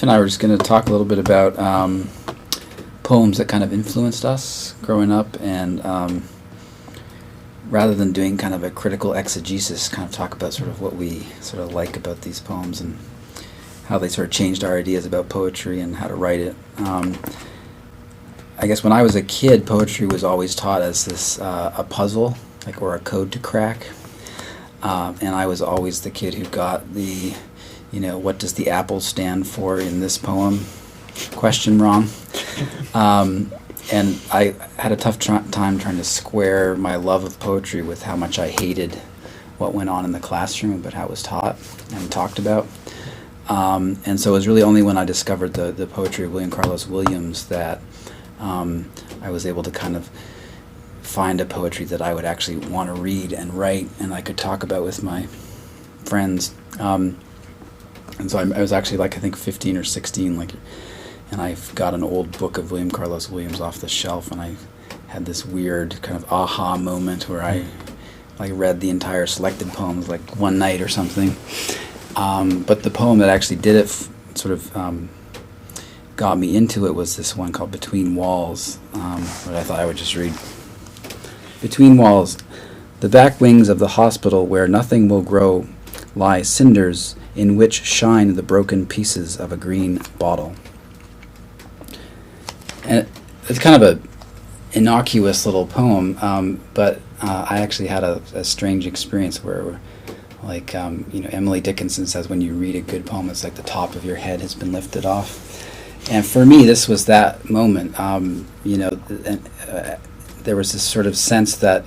And I were just going to talk a little bit about poems that kind of influenced us growing up, and rather than doing kind of a critical exegesis, kind of talk about sort of what we sort of like about these poems and how they sort of changed our ideas about poetry and how to write it. I guess when I was a kid, poetry was always taught as this a puzzle, like, or a code to crack, and I was always the kid who got the what does the apple stand for in this poem question wrong. And I had a tough time trying to square my love of poetry with how much I hated what went on in the classroom, but how it was taught and talked about. And so it was really only when I discovered the poetry of William Carlos Williams that I was able to kind of find a poetry that I would actually want to read and write and I could talk about with my friends. And so I was actually, like, I think 15 or 16, and I got an old book of William Carlos Williams off the shelf, and I had this weird kind of aha moment where I read the entire selected poems like one night or something. But the poem that actually did it got me into it was this one called Between Walls, that I thought I would just read. Between walls, the back wings of the hospital where nothing will grow lie cinders in which shine the broken pieces of a green bottle. And it's kind of a innocuous little poem, but I actually had a strange experience where, like, Emily Dickinson says, when you read a good poem, it's like the top of your head has been lifted off. And for me, this was that moment. There was this sort of sense that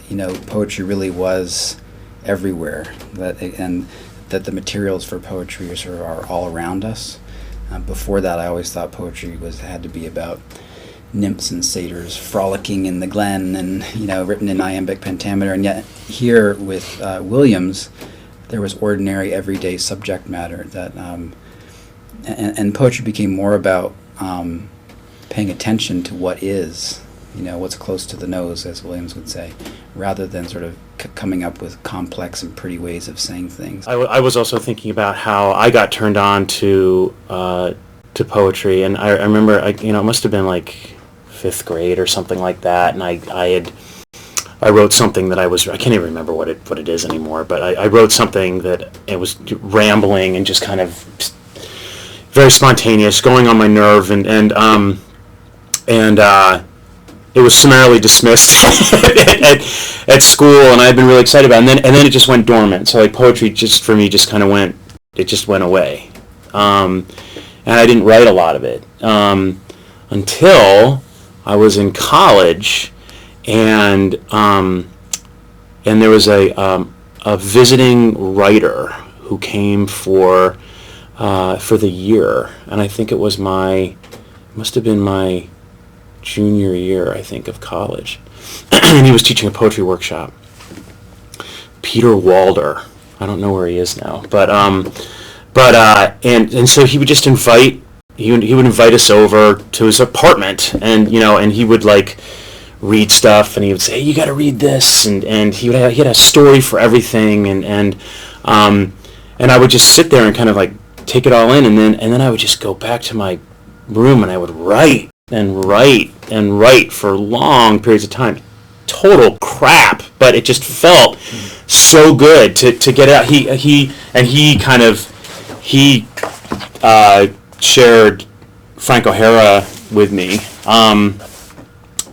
poetry really was everywhere, and that the materials for poetry are all around us. Before that, I always thought poetry had to be about nymphs and satyrs frolicking in the glen, and written in iambic pentameter. And yet, here with Williams, there was ordinary, everyday subject matter that, and poetry became more about paying attention to what is, what's close to the nose, as Williams would say, rather than sort of coming up with complex and pretty ways of saying things. I was also thinking about how I got turned on to poetry, and I remember, it must have been like 5th grade or something like that, and I wrote something that I can't even remember what it is anymore, but I wrote something that it was rambling and just kind of very spontaneous, going on my nerve, and it was summarily dismissed at school, and I had been really excited about it. And then it just went dormant. So, like, poetry just for me just kind of went away. And I didn't write a lot of it until I was in college, and there was a visiting writer who came for the year, and I think it must have been my junior year, I think, of college. And he was teaching a poetry workshop. Peter Walder. I don't know where he is now, but so he would just invite us over to his apartment, and he would, like, read stuff, and he would say, hey, you got to read this, and he had a story for everything, and I would just sit there and kind of, like, take it all in, and then I would just go back to my room and I would write and write for long periods of time. Total crap, but it just felt so good to get out. He shared Frank O'Hara with me,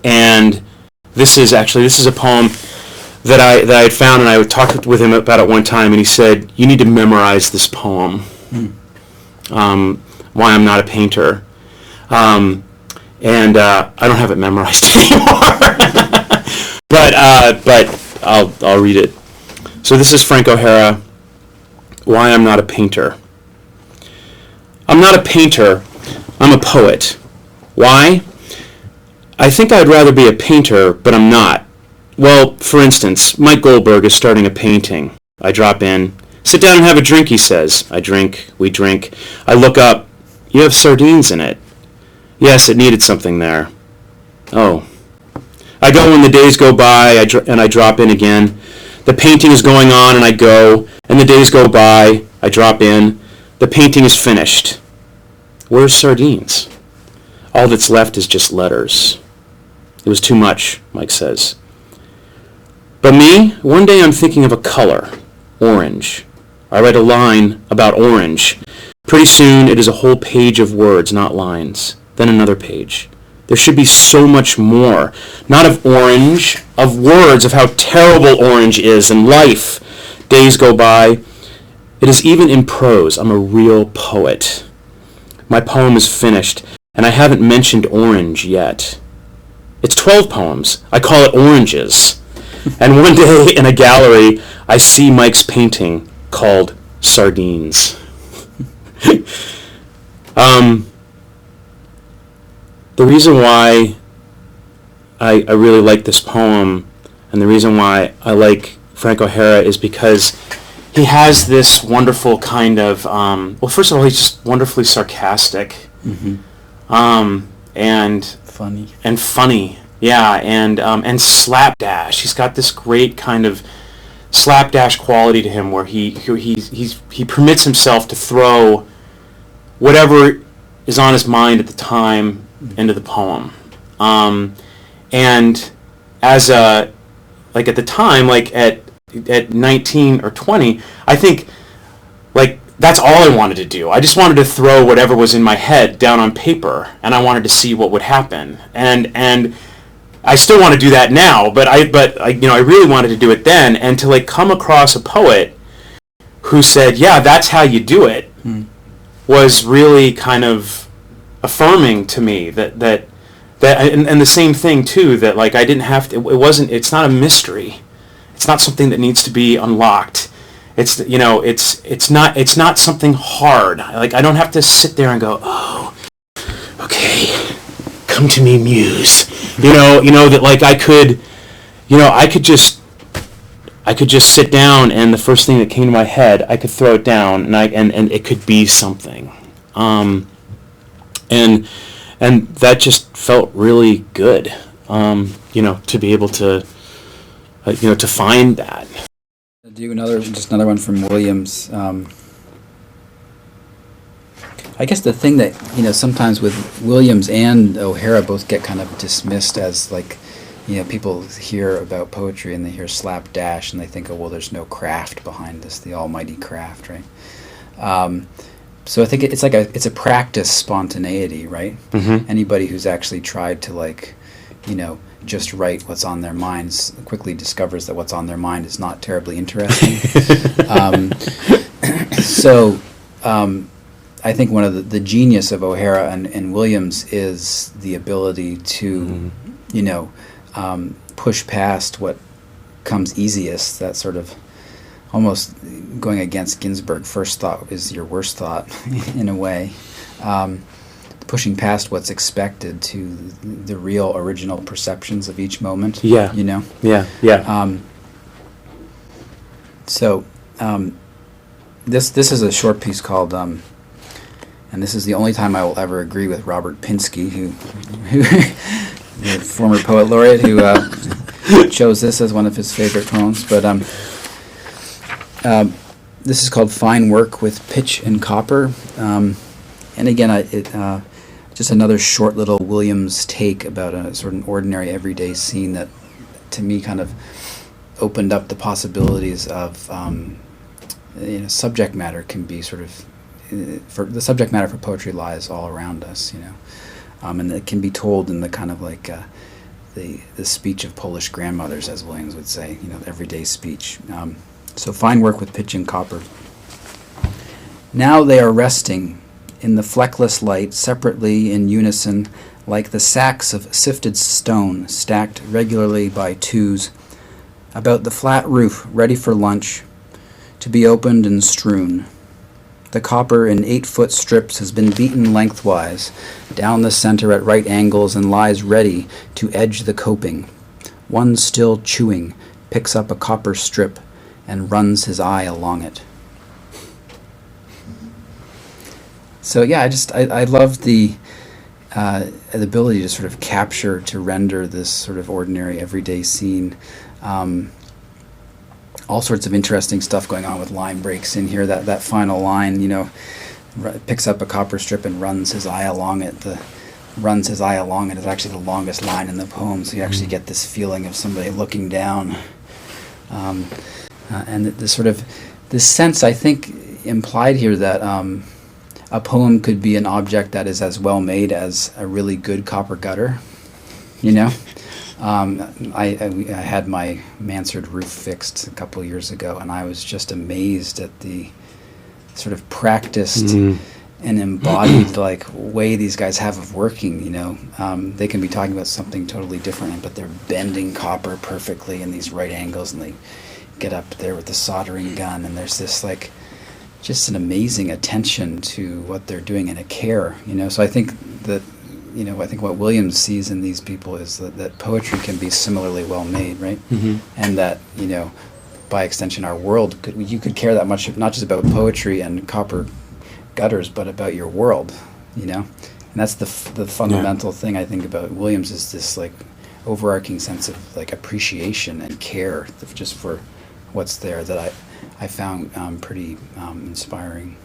and this is a poem that I had found, and I talked with him about it one time, and he said, you need to memorize this poem, Why I'm Not a Painter. And I don't have it memorized anymore, but I'll read it. So this is Frank O'Hara, Why I'm Not a Painter. I'm not a painter, I'm a poet. Why? I think I'd rather be a painter, but I'm not. Well, for instance, Mike Goldberg is starting a painting. I drop in. Sit down and have a drink, he says. I drink, we drink. I look up. You have sardines in it. Yes, it needed something there. Oh. I go when the days go by, and I drop in again. The painting is going on, and I go, and the days go by, I drop in. The painting is finished. Where's Sardines? All that's left is just letters. It was too much, Mike says. But me, one day I'm thinking of a color, orange. I write a line about orange. Pretty soon it is a whole page of words, not lines. Then another page. There should be so much more. Not of orange, of words, of how terrible orange is and life. Days go by. It is even in prose. I'm a real poet. My poem is finished, and I haven't mentioned orange yet. It's 12 poems. I call it Oranges. And one day in a gallery, I see Mike's painting called Sardines. The reason why I really like this poem, and the reason why I like Frank O'Hara, is because he has this wonderful kind of, well, first of all, he's just wonderfully sarcastic. And funny, yeah, and slapdash. He's got this great kind of slapdash quality to him, where he permits himself to throw whatever is on his mind at the time into the poem. And as at the time, like at 19 or 20, I think like that's all I wanted to do. I just wanted to throw whatever was in my head down on paper, and I wanted to see what would happen. And I still want to do that now, but I really wanted to do it then, and to like come across a poet who said, "Yeah, that's how you do it," was really kind of affirming to me that and the same thing too, that like I didn't have to. It's not a mystery. It's not something that needs to be unlocked. It's it's not something hard. Like I don't have to sit there and go, "Oh, okay, come to me, muse." You know that like I could just sit down, and the first thing that came to my head, I could throw it down, and it could be something. And that just felt really good. To be able to to find that. I'll do another one from Williams. I guess the thing that, sometimes with Williams and O'Hara both get kind of dismissed as like, people hear about poetry and they hear slapdash and they think, oh, well, there's no craft behind this, the almighty craft, right? So I think it's a practice spontaneity, right? Mm-hmm. Anybody who's actually tried to like, just write what's on their minds quickly discovers that what's on their mind is not terribly interesting. I think one of the genius of O'Hara and Williams is the ability to, push past what comes easiest, that sort of almost going against Ginsberg, first thought is your worst thought, in a way. Pushing past what's expected to the real original perceptions of each moment. Yeah. Yeah. This is a short piece called, and this is the only time I will ever agree with Robert Pinsky, who the former poet laureate, who chose this as one of his favorite poems. But this is called "Fine Work with Pitch and Copper," and again, just another short little Williams take about a sort of ordinary everyday scene that, to me, kind of opened up the possibilities of subject matter can be sort of the subject matter for poetry lies all around us, and it can be told in the kind of like the speech of Polish grandmothers, as Williams would say, everyday speech. So fine work with pitch and copper. Now they are resting in the fleckless light, separately in unison, like the sacks of sifted stone stacked regularly by twos, about the flat roof ready for lunch, to be opened and strewn. The copper in 8-foot strips has been beaten lengthwise, down the center at right angles, and lies ready to edge the coping. One still chewing picks up a copper strip and runs his eye along it. So yeah, I love the ability to sort of capture, to render this sort of ordinary everyday scene. All sorts of interesting stuff going on with line breaks in here. That final line, picks up a copper strip and runs his eye along it. Runs his eye along it is actually the longest line in the poem, so you actually get this feeling of somebody looking down. And this sort of, this sense, I think, implied here that a poem could be an object that is as well made as a really good copper gutter, you know? I had my mansard roof fixed a couple of years ago, and I was just amazed at the sort of practiced and embodied like way these guys have of working, you know. They can be talking about something totally different, but they're bending copper perfectly in these right angles, and they get up there with the soldering gun, and there's this like just an amazing attention to what they're doing and a care, you know. So I think that, you know, I think what Williams sees in these people is that poetry can be similarly well made, right? And that, you know, by extension, our world you could care that much, not just about poetry and copper gutters, but about your world, you know. And that's the fundamental thing I think about Williams, is this like overarching sense of like appreciation and care just for what's there, that I found pretty inspiring.